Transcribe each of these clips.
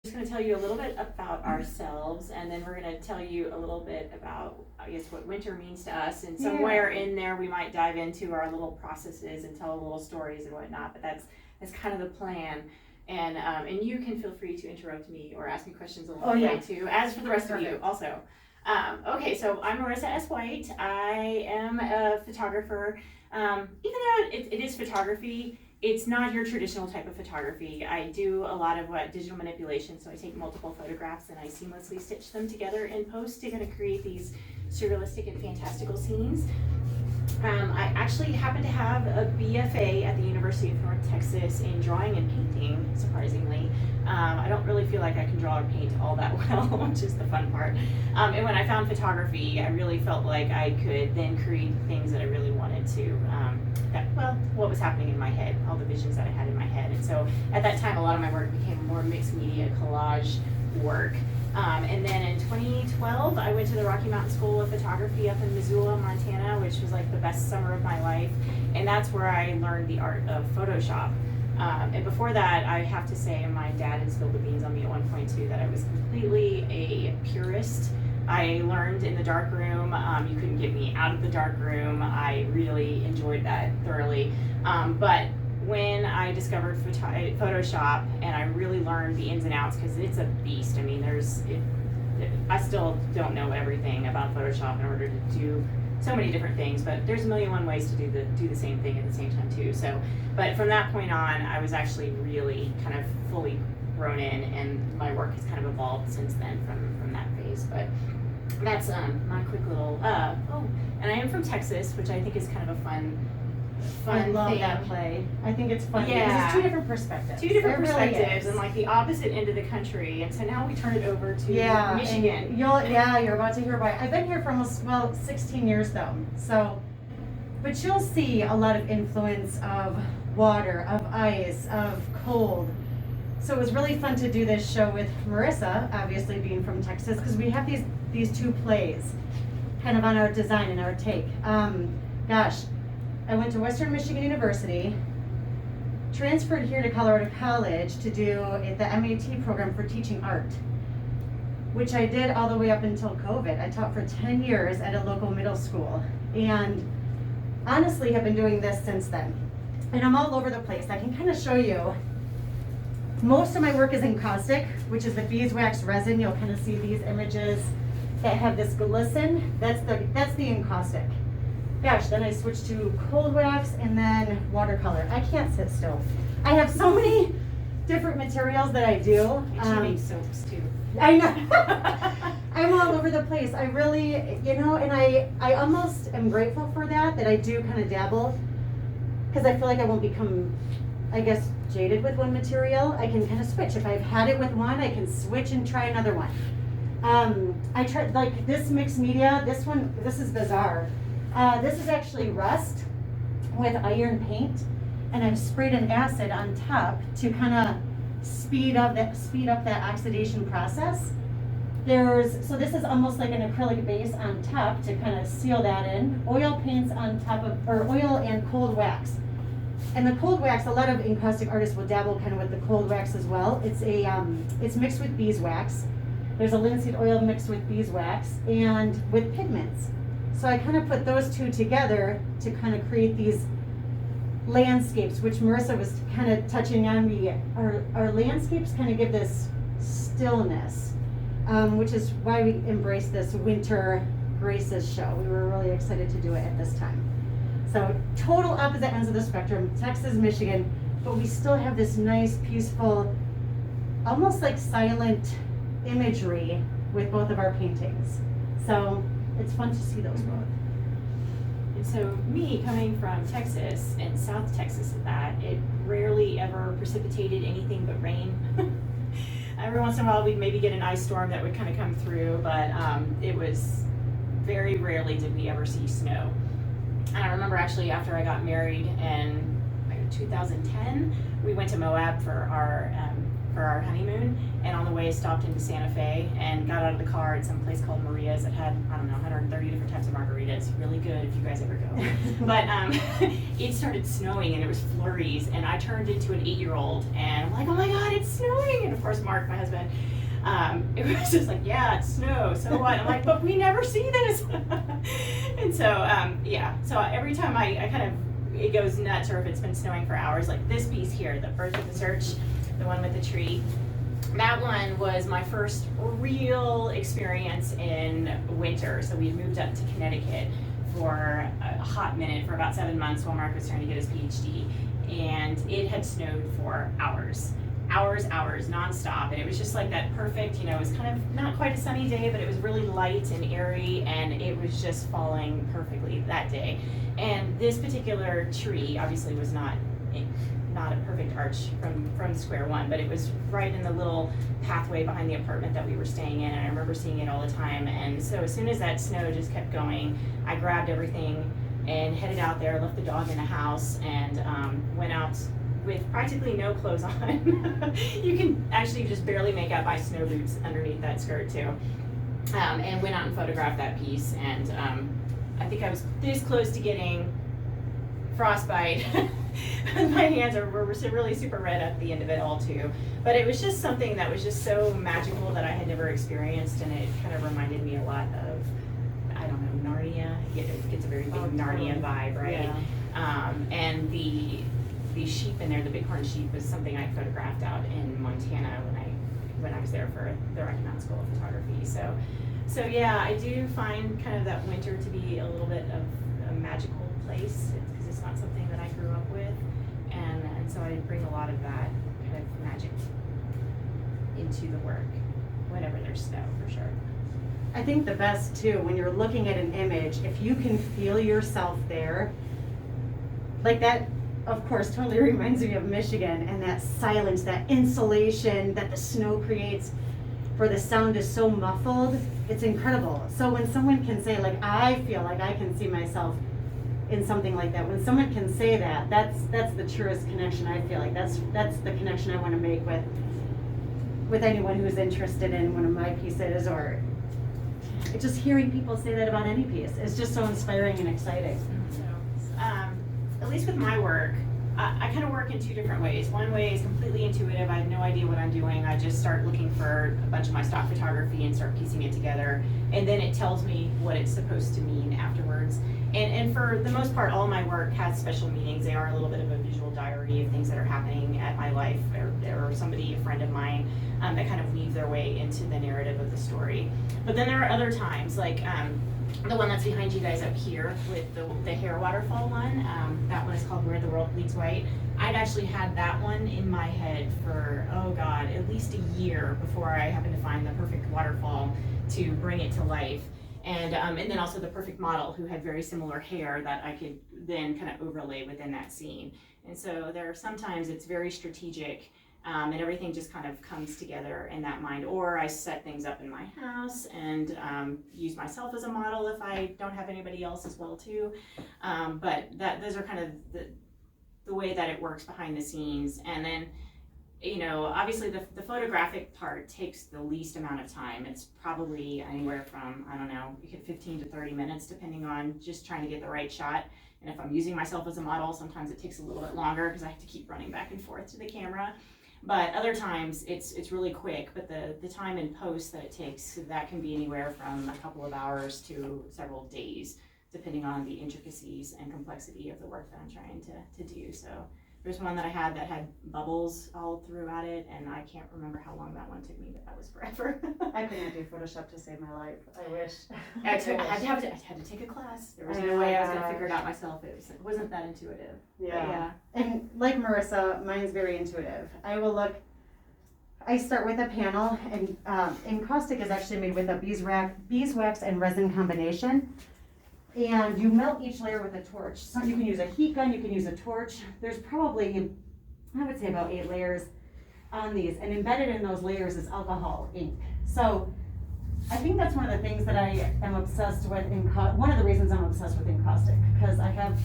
Just going to tell you a little bit about ourselves, and then we're going to tell you a little bit about, I guess, what winter means to us, and somewhere in there we might dive into our little processes and tell little stories and whatnot, but that's kind of the plan. And you can feel free to interrupt me or ask me questions along the way too, as for the rest of you also. Okay, so I'm Marisa S. White. I am a photographer. Even though it is photography, it's not your traditional type of photography. I do a lot of digital manipulation, so I take multiple photographs and I seamlessly stitch them together in post to kind of create these surrealistic and fantastical scenes. I actually happen to have a BFA at the University of North Texas in drawing and painting, surprisingly. I don't really feel like I can draw or paint all that well, which is the fun part. And when I found photography, I really felt like I could then create things that I really wanted to, what was happening in my head, all the visions that I had in my head. And so at that time, a lot of my work became more mixed media collage work. And then in 2012, I went to the Rocky Mountain School of Photography up in Missoula, Montana, which was like the best summer of my life. And that's where I learned the art of Photoshop. And before that, I have to say my dad had spilled the beans on me at one point too, that I was completely a purist. I learned in the dark room. You couldn't get me out of the dark room. I really enjoyed that thoroughly. But when I discovered Photoshop and I really learned the ins and outs, because it's a beast. I mean, I still don't know everything about Photoshop in order to do so many different things, but there's a million and one ways to do the same thing at the same time too. So, but from that point on, I was actually really kind of fully grown in, and my work has kind of evolved since then from that phase. But that's my quick little. And I am from Texas, which I think is kind of a fun I love thing. that play. I think it's fun because Yeah. it's two different perspectives. Perspectives, and like the opposite end of the country. And so now we turn it over to Michigan. You're about to hear about it. I've been here for almost 16 years though. So, but you'll see a lot of influence of water, of ice, of cold. So it was really fun to do this show with Marisa, obviously being from Texas, because we have these two plays kind of on our design and our take. I went to Western Michigan University, transferred here to Colorado College to do the MAT program for teaching art, which I did all the way up until COVID. I taught for 10 years at a local middle school, and honestly have been doing this since then. And I'm all over the place. I can kind of show you. Most of my work is Encaustic, which is the beeswax resin. You'll kind of see these images that have this glisten. That's the Encaustic. Then I switched to cold wax and then watercolor. I can't sit still. I have so many different materials that I do. And she makes soaps too. I know. I'm all over the place. I really, and I almost am grateful for that I do kind of dabble, because I feel like I won't become, I guess, jaded with one material. I can kind of switch. If I've had it with one, I can switch and try another one. I tried, like this mixed media, this is bizarre. This is actually rust with iron paint, and I've sprayed an acid on top to kind of speed up that oxidation process. So this is almost like an acrylic base on top to kind of seal that in. Oil paints on top of, or oil and cold wax. And the cold wax, a lot of encaustic artists will dabble kind of with the cold wax as well. It's mixed with beeswax. There's a linseed oil mixed with beeswax and with pigments. So I kind of put those two together to kind of create these landscapes, which Marisa was kind of touching on. Our landscapes kind of give this stillness, which is why we embraced this Winter Graces show. We were really excited to do it at this time. So total opposite ends of the spectrum, Texas, Michigan, but we still have this nice, peaceful, almost like silent imagery with both of our paintings. So it's fun to see those both. And so me coming from Texas, and South Texas at that, it rarely ever precipitated anything but rain. Every once in a while we'd maybe get an ice storm that would kind of come through, but it was very rarely did we ever see snow. And I remember actually after I got married in 2010, we went to Moab for our honeymoon, and on the way stopped into Santa Fe and got out of the car at some place called Maria's that had, I don't know, 130 different types of margaritas. Really good if you guys ever go. But it started snowing and it was flurries, and I turned into an 8-year-old and I'm like, oh my God, it's snowing. And of course, Mark, my husband, it was just like, yeah, it's snow, so what? I'm like, but we never see this. And so, so every time I kind of, it goes nuts, or if it's been snowing for hours, like this piece here, the Birth of the Search, the one with the tree, that one was my first real experience in winter. So we moved up to Connecticut for a hot minute, for about 7 months while Mark was trying to get his PhD, and it had snowed for hours, nonstop, and it was just like that perfect, it was kind of not quite a sunny day, but it was really light and airy, and it was just falling perfectly that day. And this particular tree obviously was not a perfect arch from square one, but it was right in the little pathway behind the apartment that we were staying in, and I remember seeing it all the time. And so as soon as that snow just kept going, I grabbed everything and headed out there, left the dog in the house, and went out with practically no clothes on. You can actually just barely make out my snow boots underneath that skirt too. And went out and photographed that piece, and I think I was this close to getting frostbite. My hands were really super red at the end of it all too. But it was just something that was just so magical that I had never experienced, and it kind of reminded me a lot of, I don't know, Narnia. It gets a very big Narnia vibe, right? Yeah. And the sheep in there, the bighorn sheep, was something I photographed out in Montana when I was there for the Rocky Mountain School of Photography. So yeah, I do find kind of that winter to be a little bit of a magical place, because it's not something that I grew up with, and so I bring a lot of that kind of magic into the work whenever there's snow, for sure. I think the best too, when you're looking at an image, if you can feel yourself there, like that, of course, totally reminds me of Michigan, and that silence, that insulation that the snow creates, where the sound is so muffled, it's incredible. So when someone can say, like, I feel like I can see myself in something like that, when someone can say that, that's the truest connection. I feel like that's the connection I want to make with anyone who's interested in one of my pieces, or just hearing people say that about any piece is just so inspiring and exciting. So, at least with my work, I kind of work in two different ways. One way is completely intuitive. I have no idea what I'm doing. I just start looking for a bunch of my stock photography and start piecing it together, and then it tells me what it's supposed to mean afterwards. And for the most part, all my work has special meanings. They are a little bit of a visual diary of things that are happening at my life, or somebody, a friend of mine, that kind of weave their way into the narrative of the story. But then there are other times, like the one that's behind you guys up here with the hair waterfall one. That one is called Where the World Bleeds White. I'd actually had that one in my head for, oh God, at least a year before I happened to find the perfect waterfall to bring it to life. And then also the perfect model who had very similar hair that I could then kind of overlay within that scene. And so there are sometimes it's very strategic, and everything just kind of comes together in that mind. Or I set things up in my house and use myself as a model if I don't have anybody else as well too. But those are kind of the way that it works behind the scenes. And then, obviously the photographic part takes the least amount of time. It's probably anywhere from, 15 to 30 minutes, depending on just trying to get the right shot. And if I'm using myself as a model, sometimes it takes a little bit longer because I have to keep running back and forth to the camera. But other times it's really quick, but the time in post that it takes, that can be anywhere from a couple of hours to several days, depending on the intricacies and complexity of the work that I'm trying to do. So there's one that I had that had bubbles all throughout it, and I can't remember how long that one took me, but that was forever. I could not do Photoshop to save my life. I wish. I had to take a class. There was no way I was going to figure it out myself. It wasn't that intuitive. Yeah. And like Marisa, mine's very intuitive. I start with a panel, and Encaustic is actually made with a beeswax and resin combination. And you melt each layer with a torch. So you can use a heat gun, you can use a torch. There's probably, I would say, about 8 layers on these. And embedded in those layers is alcohol ink. So I think that's one of the things that I am obsessed with. One of the reasons I'm obsessed with Encaustic, because I have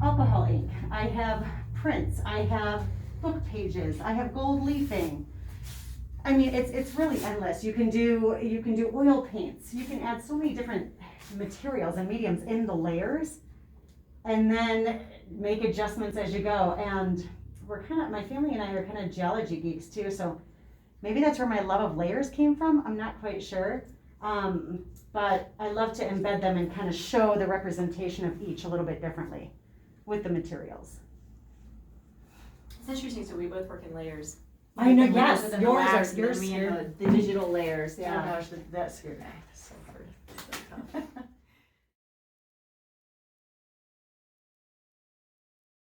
alcohol ink, I have prints, I have book pages, I have gold leafing. I mean, it's really endless. You can do oil paints. You can add so many different materials and mediums in the layers, and then make adjustments as you go. And my family and I are kind of geology geeks too, so maybe that's where my love of layers came from. I'm not quite sure. But I love to embed them and kind of show the representation of each a little bit differently with the materials. It's interesting, so we both work in layers. I know, The yes, layers and the yours wax, are, and then yours me are. and the digital layers, Oh yeah. gosh, that's scared me. That's so hard.